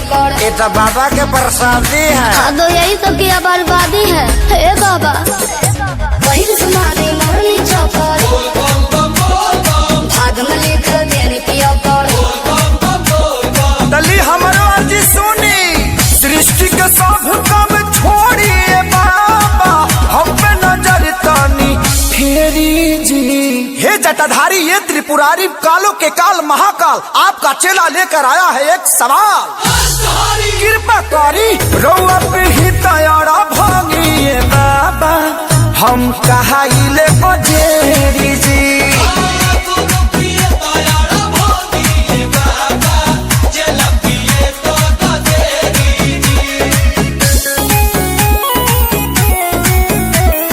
कर। ये तो बाबा के प्रसादी है। हाँ तो यही सब की बर्बादी है। हे बाबा वही सुनारी मरनी चौकर भाग में लिख देनी पिया कर। दली हमारो आज सुनी सृष्टि के सब काम छोड़िए बाबा हम पे नजर तानी फेरी जी। हे जटाधारी ये त्रिपुरारी कालों के काल महाकाल आपका चेला लेकर आया है एक सवाल। कृपा करी रउआ पे ही तैयारा भागिए बाबा हम कहाइले बजेरी जी।